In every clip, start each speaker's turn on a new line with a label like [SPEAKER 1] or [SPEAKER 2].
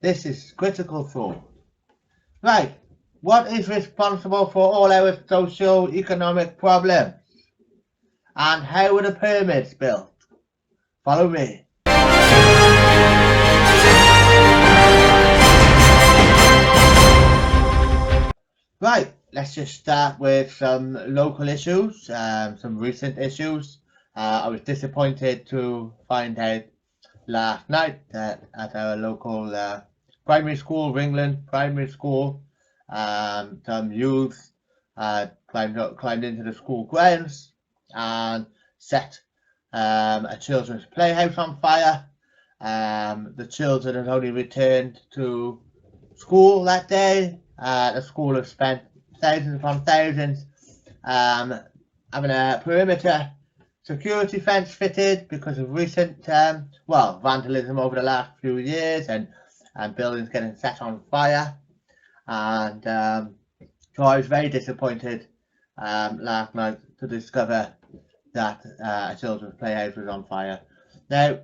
[SPEAKER 1] This is critical thought. Right, what is responsible for all our socio-economic problems? And how were the pyramids built? Follow me. Right, let's just start with some local issues, some recent issues. I was disappointed to find out last night that at our local primary school, Ringland Primary School, some youth climbed into the school grounds and set a children's playhouse on fire. The children had only returned to school that day. The school have spent thousands upon thousands having a perimeter security fence fitted because of recent vandalism over the last few years and buildings getting set on fire. And so I was very disappointed last night to discover that a children's playhouse was on fire. Now,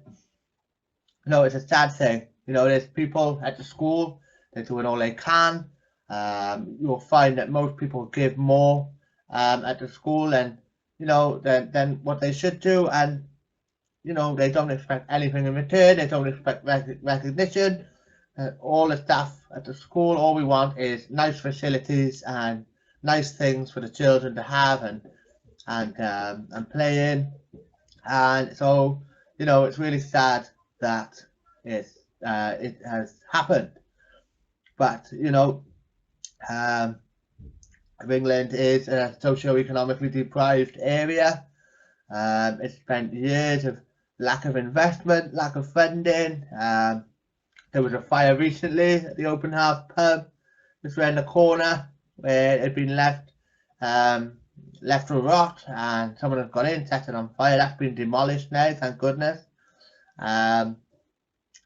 [SPEAKER 1] it's a sad thing. There's people at the school, they're doing all they can. You'll find that most people give more at the school and than what they should do, and they don't expect anything in return. They don't expect recognition. All the staff at the school, all we want is nice facilities and nice things for the children to have and play in. And so it's really sad that it has happened. But England is a socio-economically deprived area. It's spent years of lack of investment, lack of funding. There was a fire recently at the Open Hearth pub just around the corner where it had been left to rot, and someone had gone in, set it on fire. That's been demolished now, thank goodness. There's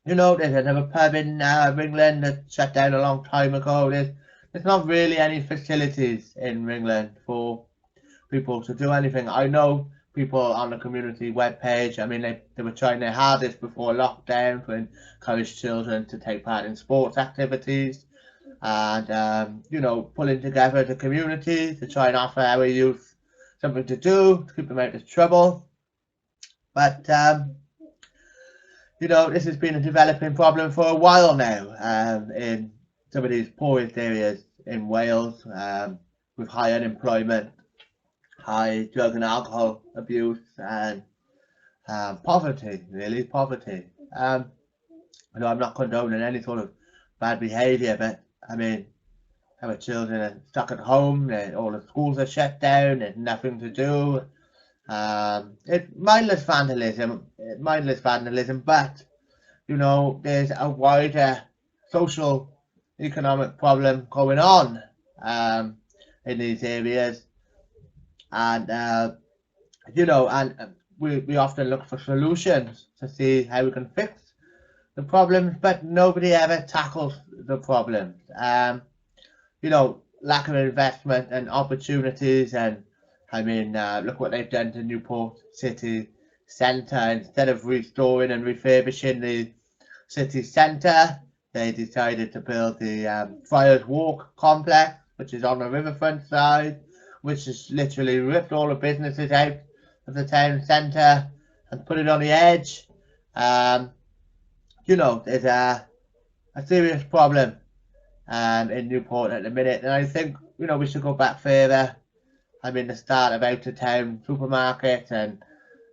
[SPEAKER 1] another pub in England that shut down a long time ago. There's not really any facilities in England for people to do anything. I know people on the community webpage, they were trying their hardest before lockdown to encourage children to take part in sports activities and, pulling together the community to try and offer our youth something to do to keep them out of trouble. But, this has been a developing problem for a while now in some of these poorest areas in Wales with high unemployment, high drug and alcohol abuse, and poverty. I'm not condoning any sort of bad behaviour, but our children are stuck at home, all the schools are shut down, there's nothing to do. It's mindless vandalism, but there's a wider social economic problem going on in these areas, and we often look for solutions to see how we can fix the problems, but nobody ever tackles the problems. Lack of investment and opportunities, and look what they've done to Newport City Centre. Instead of restoring and refurbishing the city centre, they decided to build the Friars Walk complex, which is on the riverfront side, which has literally ripped all the businesses out of the town centre and put it on the edge. There's a serious problem in Newport at the minute, and I think we should go back further. The start of out of town supermarkets and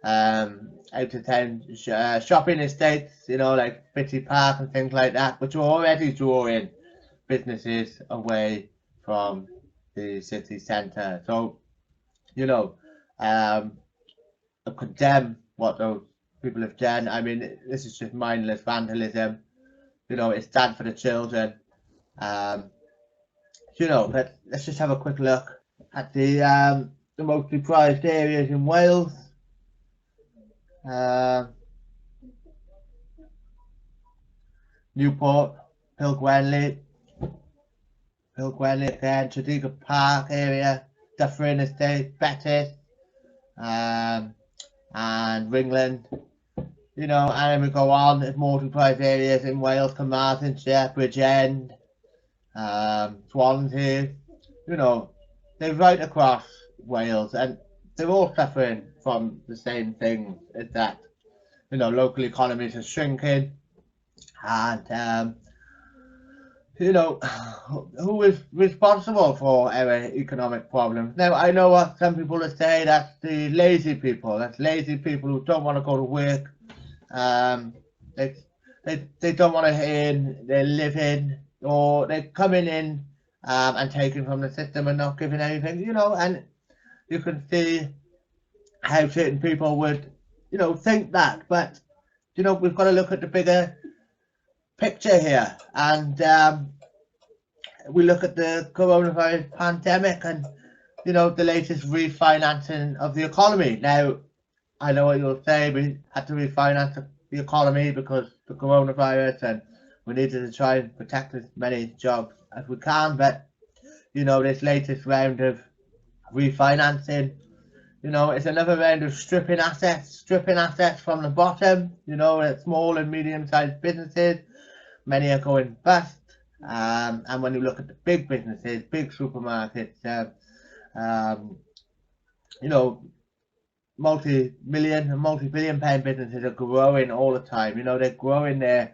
[SPEAKER 1] out of town shopping estates, like Fitzy Park and things like that, which are already drawing businesses away from the city centre. So, I condemn what those people have done. This is just mindless vandalism. It's sad for the children. But let's just have a quick look at the most deprived areas in Wales. Newport, Pylgwenley again, Tredegar Park area, Dufferin Estate, Bettis, and Ringland. you know, and then we go on, there's multi-price areas in Wales, Carmarthenshire, Bridgend, Swansea, you know, they're right across Wales, and they're all suffering from the same thing, is that, you know, local economies are shrinking, and you know, who is responsible for our economic problems? Now, I know what some people will say, that's the lazy people. That's lazy people who don't want to go to work. They, they don't want to earn their living, or they're coming in and taking from the system and not giving anything, you know, and you can see how certain people would, you know, think that. But, you know, we've got to look at the bigger picture here, and we look at the coronavirus pandemic and, you know, the latest refinancing of the economy. Now, I know what you'll say, we had to refinance the economy because the coronavirus, and we needed to try and protect as many jobs as we can. But, you know, this latest round of refinancing, you know, it's another round of stripping assets from the bottom, you know, small and medium-sized businesses. Many are going bust. And when you look at the big businesses, big supermarkets, you know, multi-million and multi-billion pound businesses are growing all the time. You know, they're growing their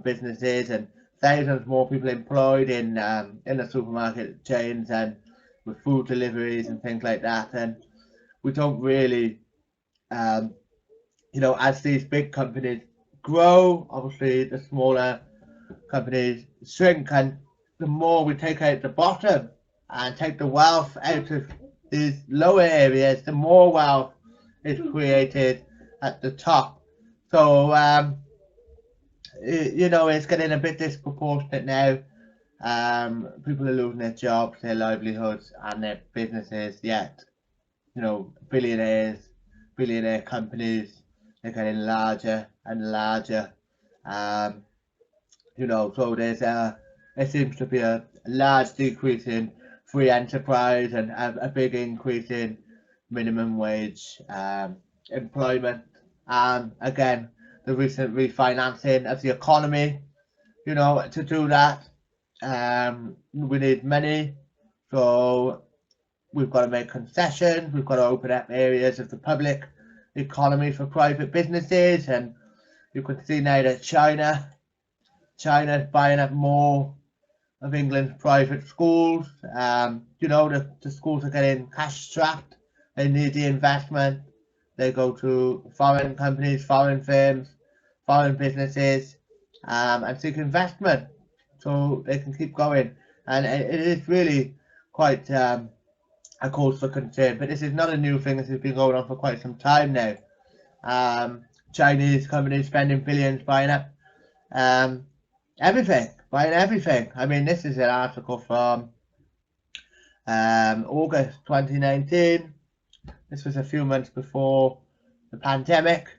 [SPEAKER 1] businesses, and thousands more people employed in the supermarket chains and with food deliveries and things like that. And we don't really, you know, as these big companies grow, obviously the smaller companies shrink, and the more we take out the bottom and take the wealth out of these lower areas, the more wealth is created at the top. So you know, it's getting a bit disproportionate now. People are losing their jobs, their livelihoods, and their businesses. Yet, you know, billionaire companies, they're getting larger and larger. You know, so there seems to be a large decrease in free enterprise and a big increase in minimum wage employment. And again, the recent refinancing of the economy, you know, to do that, we need money. So we've got to make concessions, we've got to open up areas of the public economy for private businesses. And you can see now that China is buying up more of England's private schools. You know, the schools are getting cash strapped. They need the investment. They go to foreign companies, foreign firms, foreign businesses, and seek investment so they can keep going. And it is really quite a cause for concern. But this is not a new thing. This has been going on for quite some time now. Chinese companies spending billions buying up buying everything. I mean, this is an article from August 2019. This was a few months before the pandemic.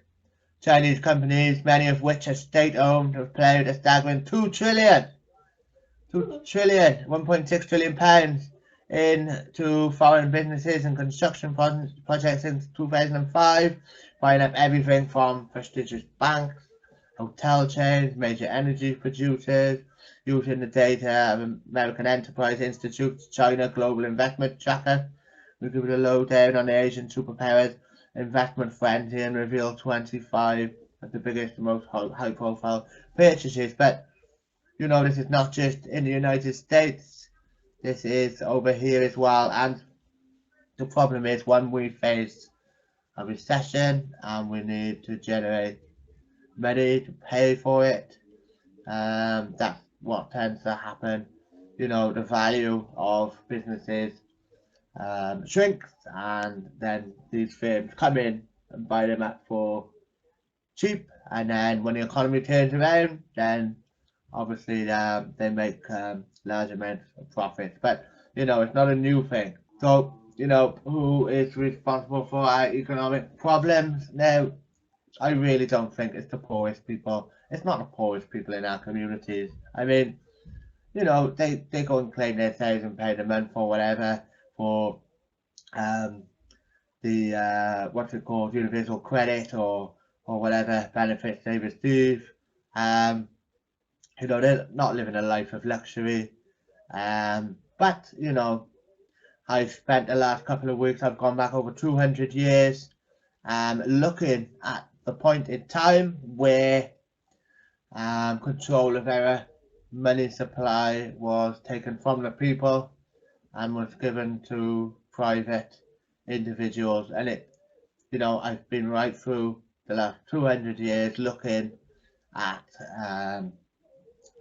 [SPEAKER 1] Chinese companies, many of which are state-owned, have ploughed a staggering 1.6 trillion pounds into foreign businesses and construction projects since 2005, buying up everything from prestigious banks, hotel chains, major energy producers, using the data of American Enterprise Institute, China Global Investment Tracker. We give it a lowdown on the Asian superpowers investment frenzy and reveal 25 of the biggest and most high-profile purchases. But, you know, this is not just in the United States. This is over here as well. And the problem is, when we face a recession and we need to generate money to pay for it, that's what tends to happen. You know, the value of businesses shrinks, and then these firms come in and buy them up for cheap, and then when the economy turns around, then obviously they make large amounts of profit. But, you know, it's not a new thing. So, you know, who is responsible for our economic problems? Now, I really don't think it's the poorest people. It's not the poorest people in our communities. I mean, you know, they go and claim their £1,000 a month or whatever for the what's it called, universal credit or or whatever benefits they receive. You know, they're not living a life of luxury. But, you know, I've spent the last couple of weeks, I've gone back over 200 years, looking at the point in time where control of our money supply was taken from the people and was given to private individuals. And it, you know, I've been right through the last 200 years looking at,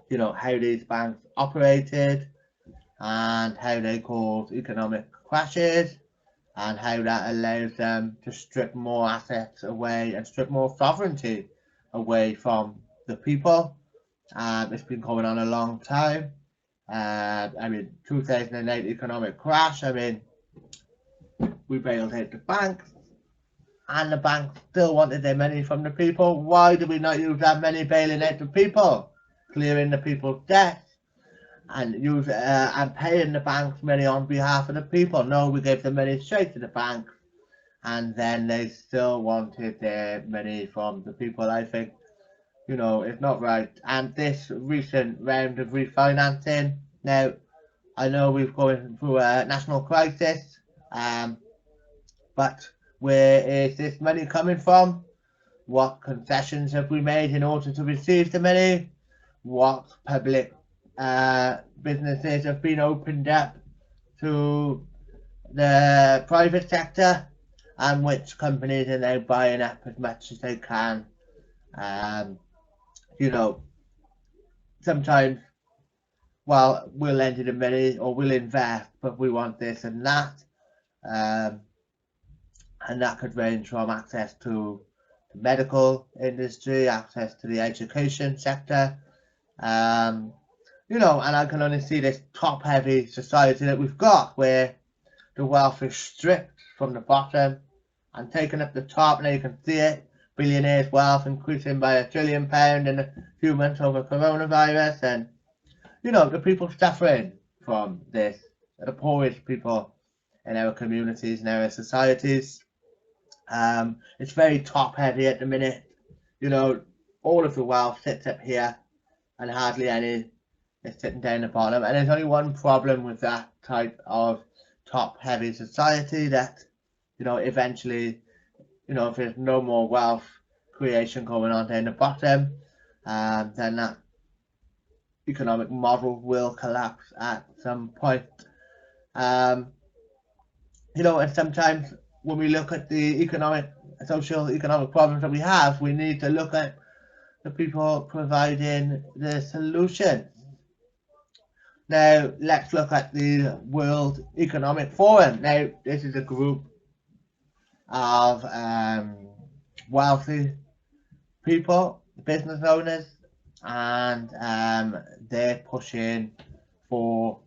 [SPEAKER 1] you know, how these banks operated and how they caused economic crashes and how that allows them to strip more assets away and strip more sovereignty away from the people. It's been going on a long time. I mean, 2008 economic crash, I mean, we bailed out the banks and the banks still wanted their money from the people. Why do we not use that money bailing out the people, clearing the people's debts and paying the banks money on behalf of the people? No, we gave the money straight to the banks and then they still wanted their money from the people. I think, you know, it's not right. And this recent round of refinancing, now I know we're going through a national crisis, but where is this money coming from? What concessions have we made in order to receive the money? What public businesses have been opened up to the private sector? And which companies are now buying up as much as they can? You know, sometimes, well, we'll lend you the money or we'll invest, but we want this and that. And that could range from access to the medical industry, access to the education sector. You know, and I can only see this top-heavy society that we've got where the wealth is stripped from the bottom and taken up the top. Now you can see it, billionaires' wealth increasing by £1 trillion in a few months over coronavirus, and you know, the people suffering from this, the poorest people in our communities, in our societies. It's very top heavy at the minute. You know, all of the wealth sits up here and hardly any is sitting down the bottom. And there's only one problem with that type of top heavy society, that, you know, eventually, you know, if there's no more wealth creation going on down the bottom, then that economic model will collapse at some point. You know, and sometimes when we look at the social economic problems that we have, we need to look at the people providing the solutions. Now, let's look at the World Economic Forum. Now, this is a group of wealthy people, business owners, and they're pushing for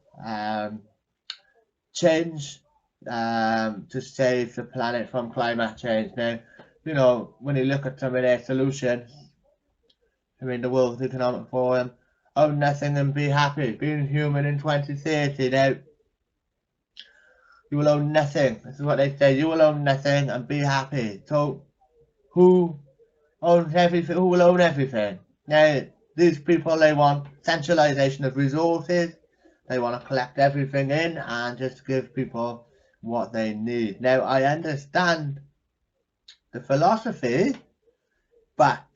[SPEAKER 1] change to save the planet from climate change. Now, you know, when you look at some of their solutions, I mean, the World Economic Forum, own nothing and be happy, being human in 2030. Now, you will own nothing. This is what they say. You will own nothing and be happy. So, who owns everything? Who will own everything? Now, these people, they want centralization of resources. They want to collect everything in and just give people what they need. Now, I understand the philosophy, but,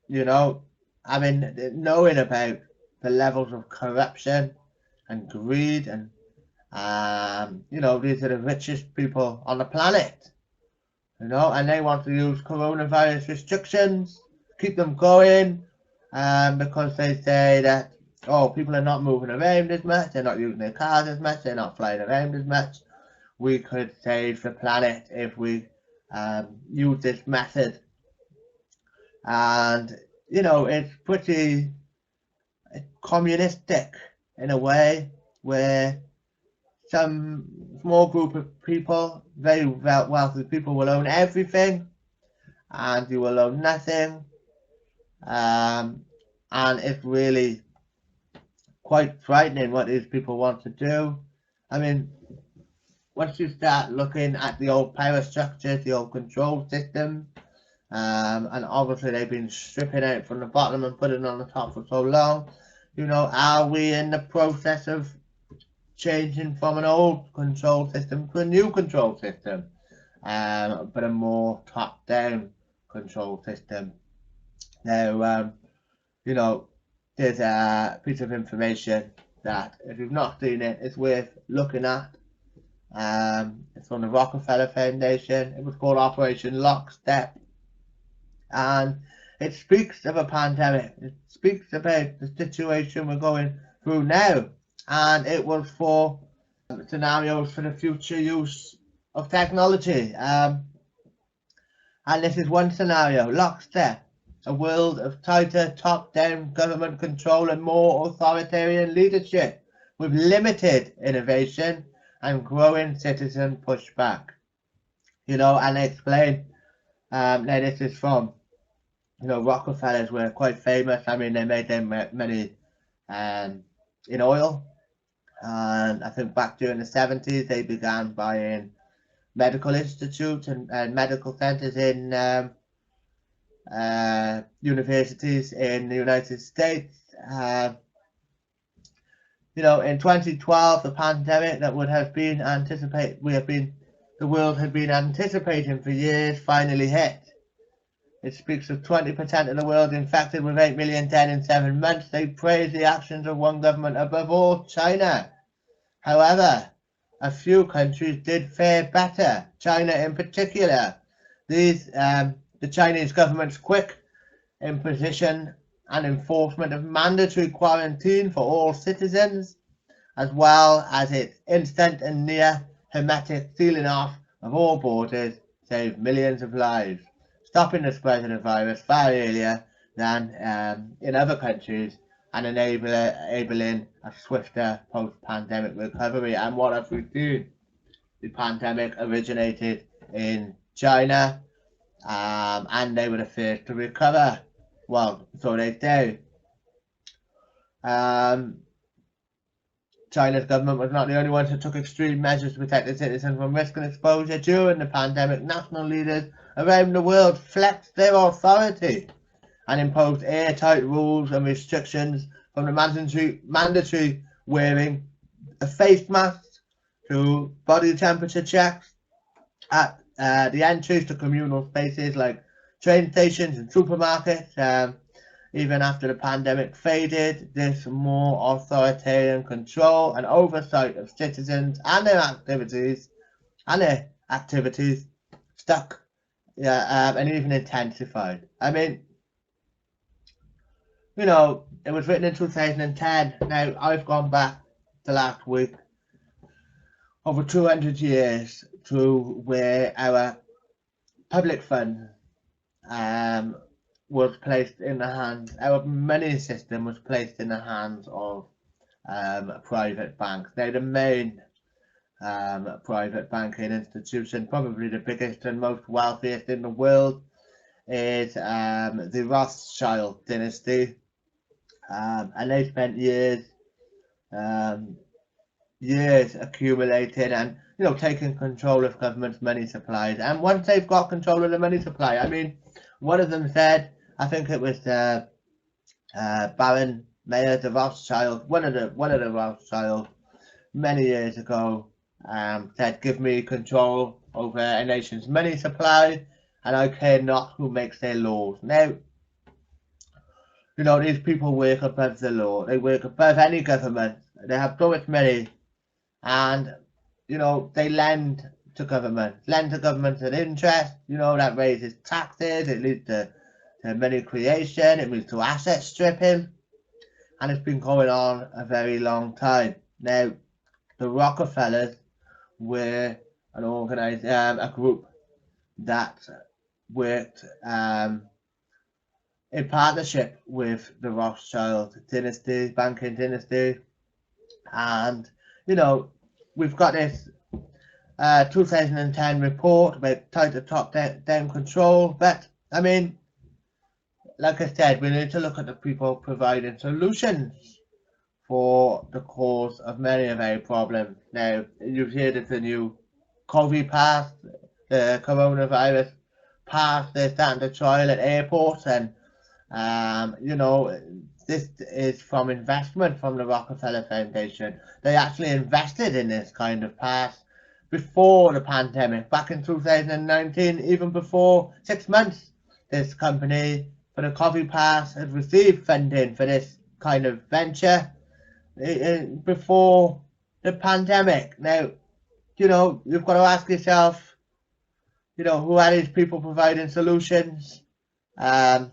[SPEAKER 1] you know, I mean, knowing about the levels of corruption and greed, and, you know, these are the richest people on the planet, you know, and they want to use coronavirus restrictions, keep them going, because they say that, oh, people are not moving around as much, they're not using their cars as much, they're not flying around as much. We could save the planet if we use this method. And, you know, it's pretty communistic in a way, where some small group of people, very wealthy people, will own everything and you will own nothing. And it's really quite frightening what these people want to do. I mean, once you start looking at the old power structures, the old control systems, And obviously they've been stripping out from the bottom and putting it on the top for so long. You know, are we in the process of changing from an old control system to a new control system, but a more top-down control system? Now, you know, there's a piece of information that, if you've not seen it, it's worth looking at. It's from the Rockefeller Foundation. It was called Operation Lockstep, and it speaks of a pandemic. It speaks about the situation we're going through now, and it was for scenarios for the future use of technology. And this is one scenario: lockstep, a world of tighter top-down government control and more authoritarian leadership, with limited innovation and growing citizen pushback. You know, and I explain. Now this is from, you know, Rockefellers were quite famous. I mean, they made their money in oil, and I think back during the 70s they began buying medical institutes and medical centers in universities in the United States. You know, in 2012, the pandemic that would have been the world had been anticipating for years finally hit. It speaks of 20% of the world infected, with 8 million dead in 7 months. They praise the actions of one government above all, China. However, a few countries did fare better, China in particular. The Chinese government's quick imposition and enforcement of mandatory quarantine for all citizens, as well as its instant and near hermetic sealing off of all borders, saved millions of lives, stopping the spread of the virus far earlier than in other countries, and enabling a swifter post-pandemic recovery. And what have we seen? The pandemic originated in China, and they were the first to recover. Well, so they do. China's government was not the only ones that took extreme measures to protect its citizens from risk and exposure during the pandemic. National leaders around the world flexed their authority and imposed airtight rules and restrictions, from the mandatory wearing of face masks to body temperature checks at the entries to communal spaces like train stations and supermarkets. Even after the pandemic faded, this more authoritarian control and oversight of citizens and their activities stuck, and even intensified. I mean, you know, it was written in 2010. Now, I've gone back to last week, over 200 years, to where our public funds was placed in the hands, our money system was placed in the hands of private banks. Now, the main private banking institution, probably the biggest and most wealthiest in the world, is the Rothschild dynasty, and they spent years accumulating and, you know, taking control of government's money supplies. And once they've got control of the money supply, I mean, one of them said, I think it was Baron Mayer de Rothschild, one of the Rothschilds, many years ago, said, "Give me control over a nation's money supply, and I care not who makes their laws." Now, you know, these people work above the law. They work above any government. They have so much money, and, you know, they lend to government at interest. You know, that raises taxes. It leads to money creation. It leads to asset stripping, and it's been going on a very long time. Now, the Rockefellers were a group that worked in partnership with the Rothschild dynasty, banking dynasty, and, you know, we've got this 2010 report about tighter top-down control. But I mean, like I said, we need to look at the people providing solutions for the cause of many of our problems. Now, you've heard of the new COVID pass, the coronavirus pass their standard trial at airports, and you know, this is from investment from the Rockefeller Foundation. They actually invested in this kind of pass before the pandemic, back in 2019, even before 6 months. This company for the Coffee Pass had received funding for this kind of venture before the pandemic. Now, you know, you've got to ask yourself, you know, who are these people providing solutions? I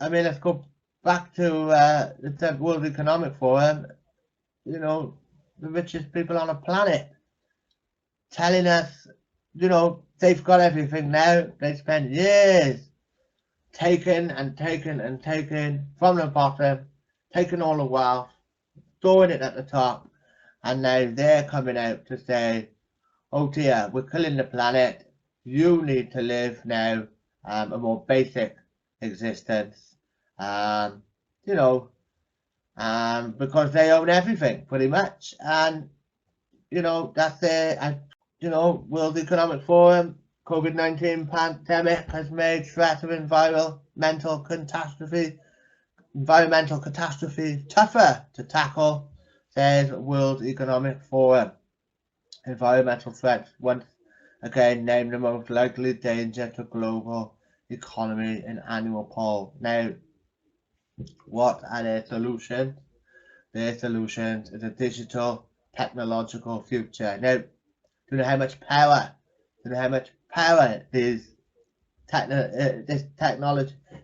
[SPEAKER 1] mean, let's go back to the World Economic Forum. You know, the richest people on the planet telling us, you know, they've got everything now. They spent years taking and taking and taking from the bottom, taking all the wealth, throwing it at the top, and now they're coming out to say, oh dear, we're killing the planet. You need to live now a more basic existence. You know, because they own everything pretty much, and you know that's it. You know, World Economic Forum, COVID-19 pandemic has made threat of environmental catastrophe tougher to tackle, says World Economic Forum. Environmental threats once again named the most likely danger to global economy in annual poll. Now, what are their solutions? Their solutions is a digital technological future. Now, do you know how much power? This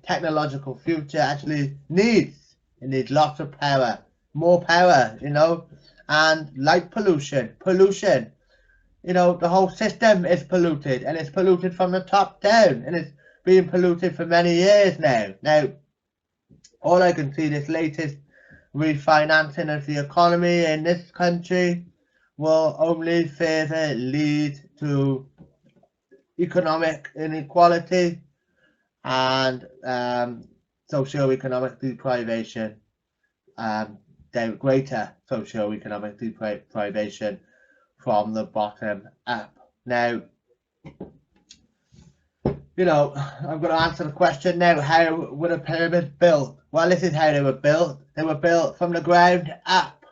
[SPEAKER 1] technological future actually needs? It needs lots of power, more power, you know, and light pollution. You know, the whole system is polluted, and it's polluted from the top down, and it's been polluted for many years now. Now, all I can see, this latest refinancing of the economy in this country will only further lead to economic inequality and socio-economic deprivation, greater socio-economic deprivation from the bottom up. Now, you know, I'm going to answer the question now, how were the pyramids built? Well, this is how they were built. They were built from the ground up.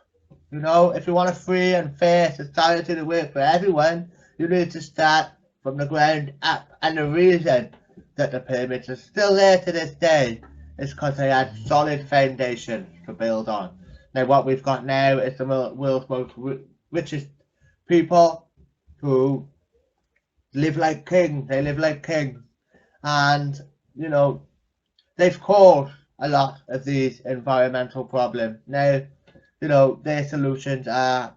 [SPEAKER 1] You know, if you want a free and fair society to work for everyone, you need to start from the ground up. And the reason that the pyramids are still there to this day is because they had solid foundations to build on. Now, what we've got now is the world's most richest people who live like kings. They live like kings, and you know, they've caused a lot of these environmental problems. Now, you know, their solutions are,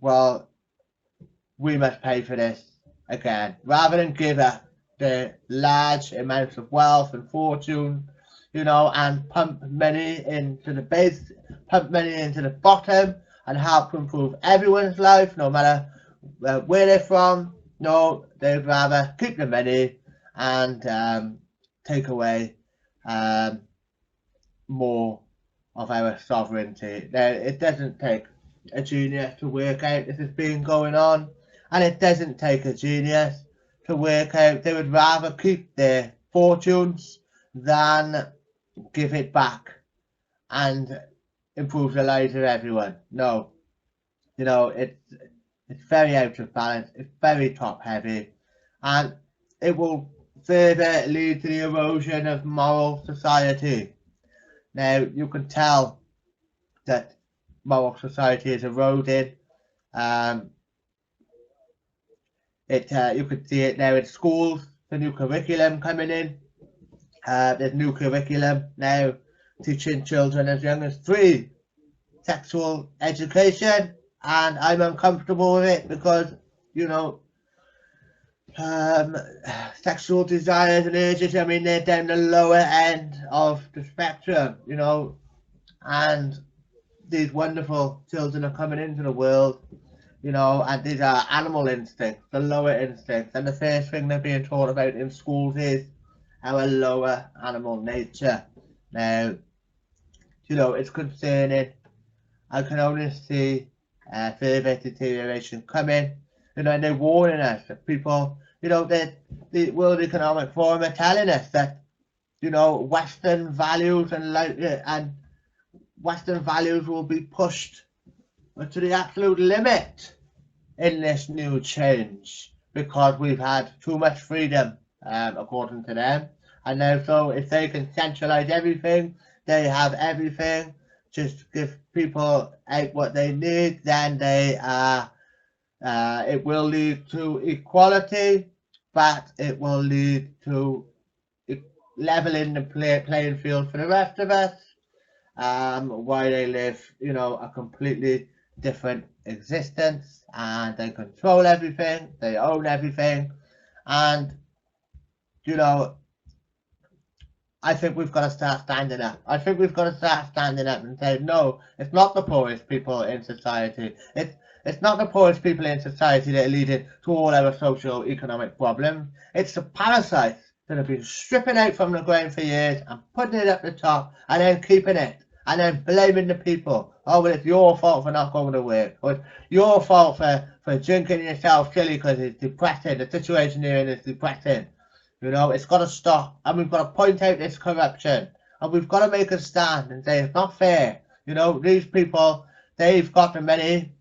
[SPEAKER 1] well, we must pay for this again, rather than give up the large amounts of wealth and fortune, you know, and pump money into the base, pump money into the bottom, and help improve everyone's life, no matter where they're from. No, they'd rather keep the money and take away more of our sovereignty. Now, it doesn't take a genius to work out this has been going on, and it doesn't take a genius to work out they would rather keep their fortunes than give it back and improve the lives of everyone. No, you know, it's very out of balance, it's very top heavy, and it will further lead to the erosion of moral society. Now, you can tell that moral society is eroding. You can see it now in schools, the new curriculum coming in. There's new curriculum now teaching children as young as 3 sexual education, and I'm uncomfortable with it because, you know, sexual desires and urges, I mean, they're down the lower end of the spectrum, you know, and these wonderful children are coming into the world, you know, and these are animal instincts, the lower instincts, and the first thing they're being taught about in schools is our lower animal nature. Now, you know, it's concerning. I can only see further deterioration coming, you know, and they're warning us that people you know, the World Economic Forum are telling us that, you know, Western values and Western values will be pushed to the absolute limit in this new change because we've had too much freedom, according to them. And now, so if they can centralize everything, they have everything, just give people out what they need, then it will lead to equality, but it will lead to leveling the playing field for the rest of us, while they live, you know, a completely different existence, and they control everything, they own everything, and, you know, I think we've got to start standing up. I think we've got to start standing up and say, no, it's not the poorest people in society. It's not the poorest people in society that are leading to all our social economic problems. It's the parasites that have been stripping out from the ground for years and putting it at the top and then keeping it and then blaming the people. Oh, well, it's your fault for not going to work. Or it's your fault for drinking yourself silly because it's depressing. The situation you're in is depressing. You know, it's got to stop, and we've got to point out this corruption, and we've got to make a stand and say it's not fair. You know, these people, they've got the money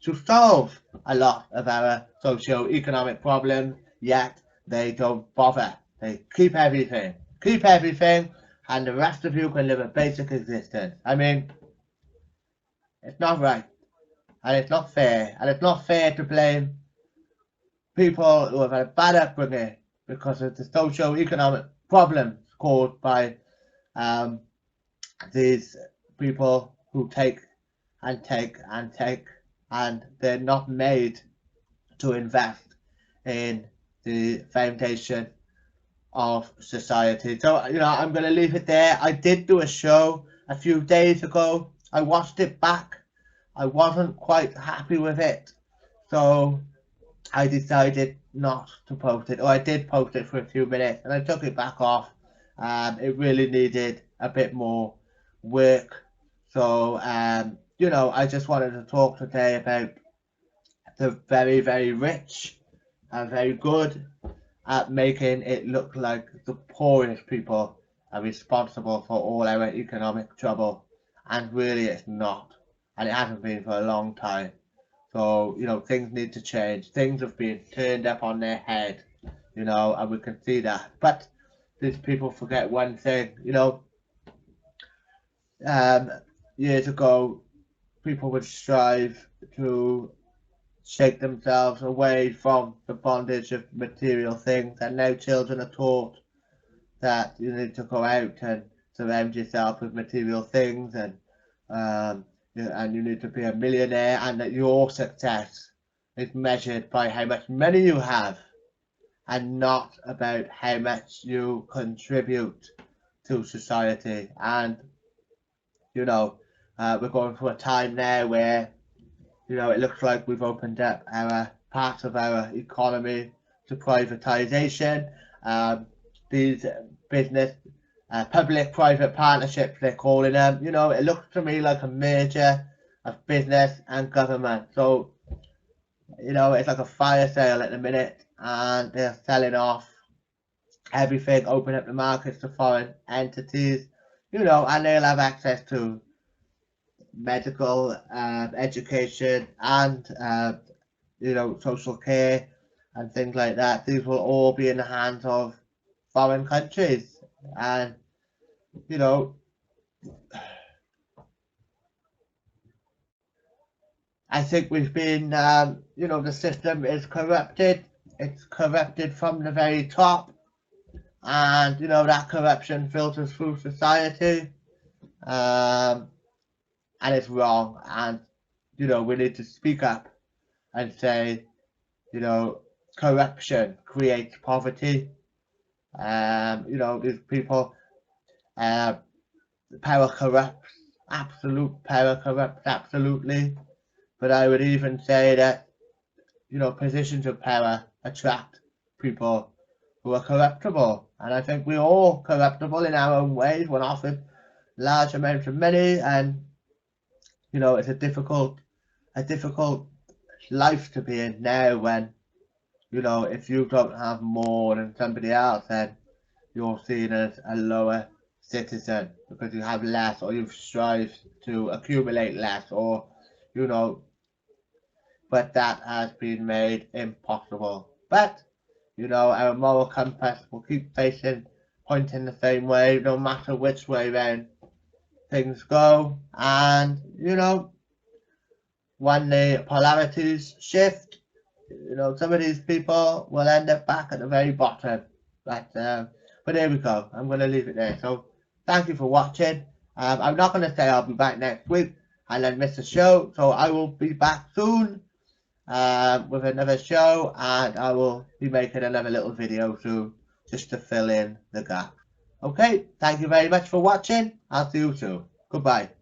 [SPEAKER 1] to solve a lot of our socio-economic problems, yet they don't bother. They keep everything, and the rest of you can live a basic existence. I mean, it's not right, and it's not fair, and it's not fair to blame people who have had a bad upbringing because of the socio-economic problems caused by these people who take and take and take, and they're not made to invest in the foundation of society. So, you know, I'm going to leave it there. I did do a show a few days ago. I watched it back. I wasn't quite happy with it, so I decided not to post it, or I did post it for a few minutes and I took it back off. It really needed a bit more work. So, you know, I just wanted to talk today about the very, very rich and very good at making it look like the poorest people are responsible for all our economic trouble. And really it's not. And it hasn't been for a long time. So, you know, things need to change. Things have been turned up on their head, you know, and we can see that. But these people forget one thing, you know, years ago, people would strive to shake themselves away from the bondage of material things, and now children are taught that you need to go out and surround yourself with material things, and you need to be a millionaire, and that your success is measured by how much money you have and not about how much you contribute to society. And, you know, we're going through a time now where, you know, it looks like we've opened up our part of our economy to privatization. These business public-private partnerships, they're calling them. You know, it looks to me like a merger of business and government. So, you know, it's like a fire sale at the minute, and they're selling off everything, opening up the markets to foreign entities, you know, and they'll have access to medical, education, and, you know, social care and things like that. These will all be in the hands of foreign countries. And, you know, I think we've been, you know, the system is corrupted. It's corrupted from the very top. And, you know, that corruption filters through society. And it's wrong. And, you know, we need to speak up and say, you know, corruption creates poverty. You know, these people, power corrupts, absolute power corrupts, absolutely. But I would even say that, you know, positions of power attract people who are corruptible. And I think we're all corruptible in our own ways when offered large amounts of money. And, you know, it's a difficult life to be in now when you know, if you don't have more than somebody else, then you're seen as a lower citizen because you have less, or you've strived to accumulate less, or, you know, but that has been made impossible. But, you know, our moral compass will keep pointing the same way, no matter which way round things go. And, you know, when the polarities shift, you know, some of these people will end up back at the very bottom. But there we go. I'm going to leave it there. So thank you for watching. I'm not going to say I'll be back next week and then miss a show. So I will be back soon with another show, and I will be making another little video soon just to fill in the gap. Okay, thank you very much for watching. I'll see you soon. Goodbye.